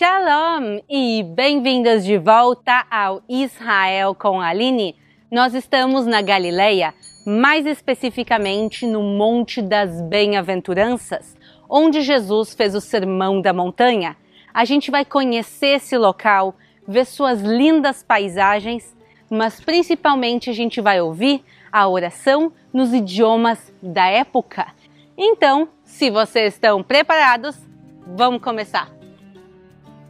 Shalom e bem-vindas de volta ao Israel com a Aline. Nós estamos na Galileia, mais especificamente no Monte das Bem-aventuranças, onde Jesus fez o Sermão da Montanha. A gente vai conhecer esse local, ver suas lindas paisagens, mas principalmente a gente vai ouvir a oração nos idiomas da época. Então, se vocês estão preparados, vamos começar!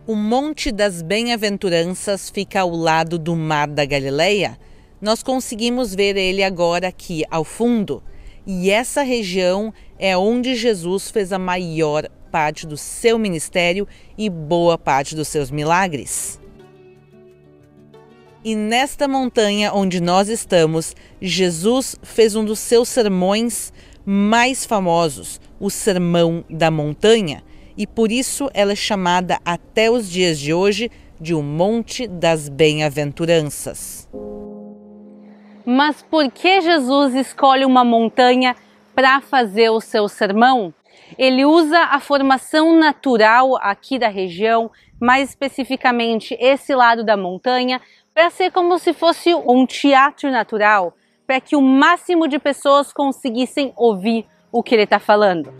O Monte das Bem-aventuranças fica ao lado do Mar da Galileia. Nós conseguimos ver ele agora aqui ao fundo. E essa região é onde Jesus fez a maior parte do seu ministério e boa parte dos seus milagres. E nesta montanha onde nós estamos, Jesus fez um dos seus sermões mais famosos, o Sermão da Montanha. E por isso ela é chamada até os dias de hoje de o Monte das Bem-aventuranças. Mas por que Jesus escolhe uma montanha para fazer o seu sermão? Ele usa a formação natural aqui da região, mais especificamente esse lado da montanha, para ser como se fosse um teatro natural, para que o máximo de pessoas conseguissem ouvir o que ele está falando.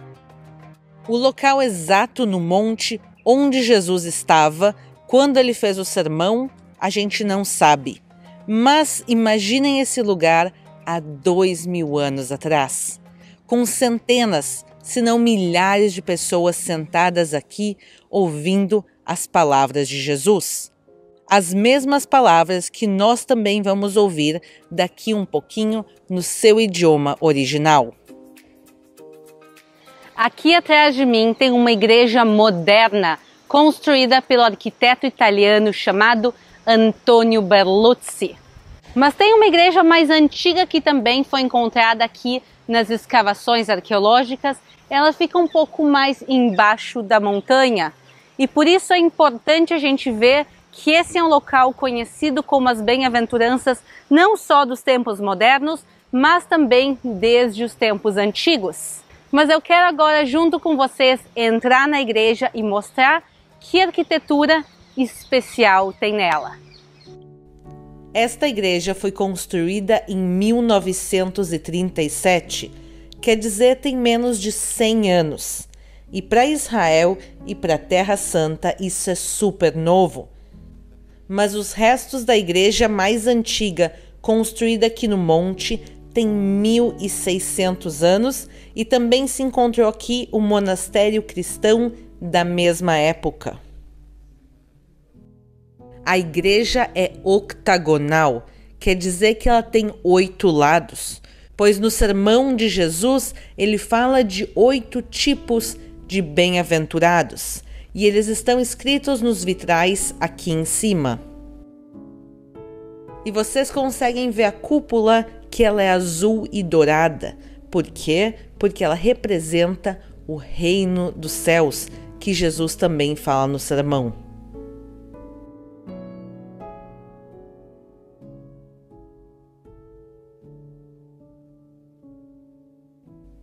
O local exato no monte onde Jesus estava quando ele fez o sermão, a gente não sabe. Mas imaginem esse lugar há 2000 anos atrás, com centenas, se não milhares de pessoas sentadas aqui ouvindo as palavras de Jesus. As mesmas palavras que nós também vamos ouvir daqui um pouquinho no seu idioma original. Aqui atrás de mim tem uma igreja moderna, construída pelo arquiteto italiano chamado Antonio Berluzzi. Mas tem uma igreja mais antiga que também foi encontrada aqui nas escavações arqueológicas. Ela fica um pouco mais embaixo da montanha. E por isso é importante a gente ver que esse é um local conhecido como as Bem-aventuranças, não só dos tempos modernos, mas também desde os tempos antigos. Mas eu quero agora, junto com vocês, entrar na igreja e mostrar que arquitetura especial tem nela. Esta igreja foi construída em 1937, quer dizer, tem menos de 100 anos. E para Israel e para a Terra Santa isso é super novo. Mas os restos da igreja mais antiga, construída aqui no monte, tem 1600 anos e também se encontrou aqui o monastério cristão da mesma época. A igreja é octagonal, quer dizer que ela tem 8 lados, pois no sermão de Jesus ele fala de 8 tipos de bem-aventurados e eles estão escritos nos vitrais aqui em cima. E vocês conseguem ver a cúpula, que ela é azul e dourada. Por quê? Porque ela representa o reino dos céus, que Jesus também fala no sermão.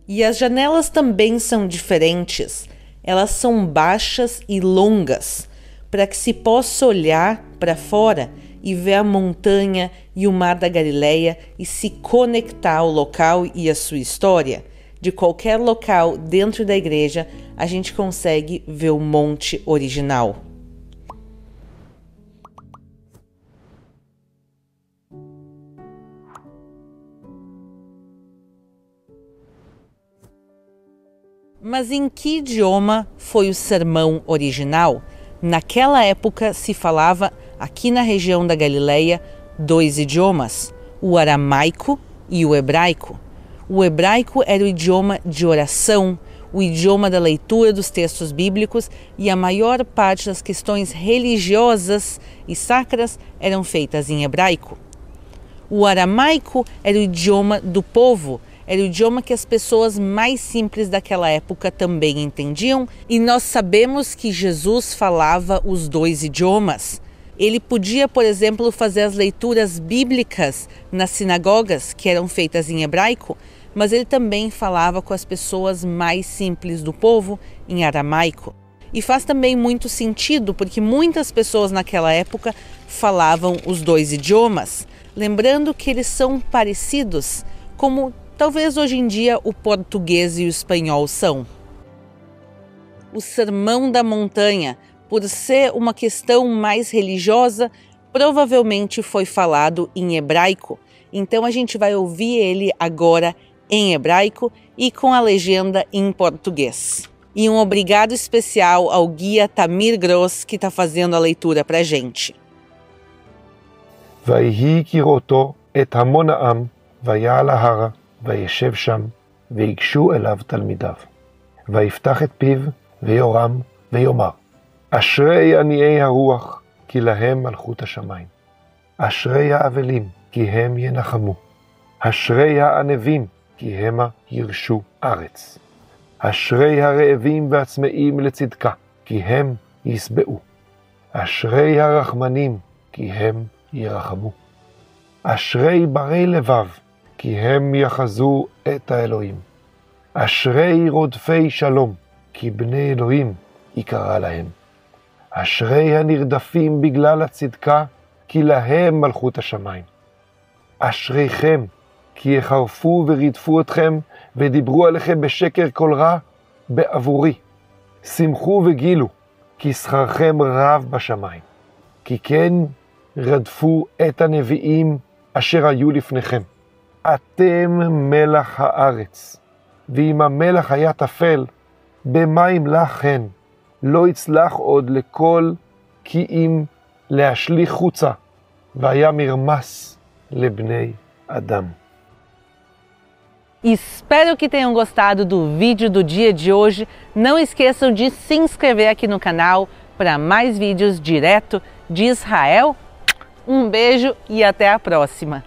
E as janelas também são diferentes. Elas são baixas e longas, para que se possa olhar para fora e ver a montanha e o Mar da Galileia e se conectar ao local e à sua história. De qualquer local dentro da igreja, a gente consegue ver o monte original. Mas em que idioma foi o sermão original? Naquela época se falava, aqui na região da Galileia, 2 idiomas, o aramaico e o hebraico. O hebraico era o idioma de oração, o idioma da leitura dos textos bíblicos e a maior parte das questões religiosas e sacras eram feitas em hebraico. O aramaico era o idioma do povo, era o idioma que as pessoas mais simples daquela época também entendiam, e nós sabemos que Jesus falava os 2 idiomas. Ele podia, por exemplo, fazer as leituras bíblicas nas sinagogas, que eram feitas em hebraico, mas ele também falava com as pessoas mais simples do povo em aramaico. E faz também muito sentido, porque muitas pessoas naquela época falavam os dois idiomas, lembrando que eles são parecidos, como talvez hoje em dia o português e o espanhol são. O Sermão da Montanha, por ser uma questão mais religiosa, provavelmente foi falado em hebraico. Então a gente vai ouvir ele agora em hebraico e com a legenda em português. E um obrigado especial ao guia Tamir Gross, que está fazendo a leitura para a gente. ויהי כראותו את המון העם, ויעל ההרה, וישב שם, ויגשו אליו תלמידיו. ויפתח את פיו, ויורם, ויאמר, אשרי עניי הרוח, כי להם מלכות השמיים. אשרי האבלים, כי הם ינחמו. אשרי הענבים, כי המה ירשו ארץ. אשרי הרעבים והצמאים לצדקה, כי הם ישבעו. אשרי הרחמנים, כי הם ירחמו. אשרי ברי לבב, כי הם יחזו את האלוהים. אשרי רודפי שלום, כי בני אלוהים יקרא להם. אשרי הנרדפים בגלל הצדקה, כי להם מלכות השמיים. אשריכם, כי יחרפו ורדפו אתכם, ודיברו עליכם בשקר כל רע, בעבורי. שמחו וגילו, כי שכרכם רב בשמיים. כי כן רדפו את הנביאים אשר היו לפניכם. אתם מלח הארץ, ואם המלח היה תפל, במה ימלח חן? לא יצלח עוד לכל, כי אם להשליך חוצה, והיה מרמס לבני אדם. Espero que tenham gostado do vídeo do dia de hoje. Não esqueçam de se inscrever aqui no canal para mais vídeos direto de Israel. Um beijo e até a próxima!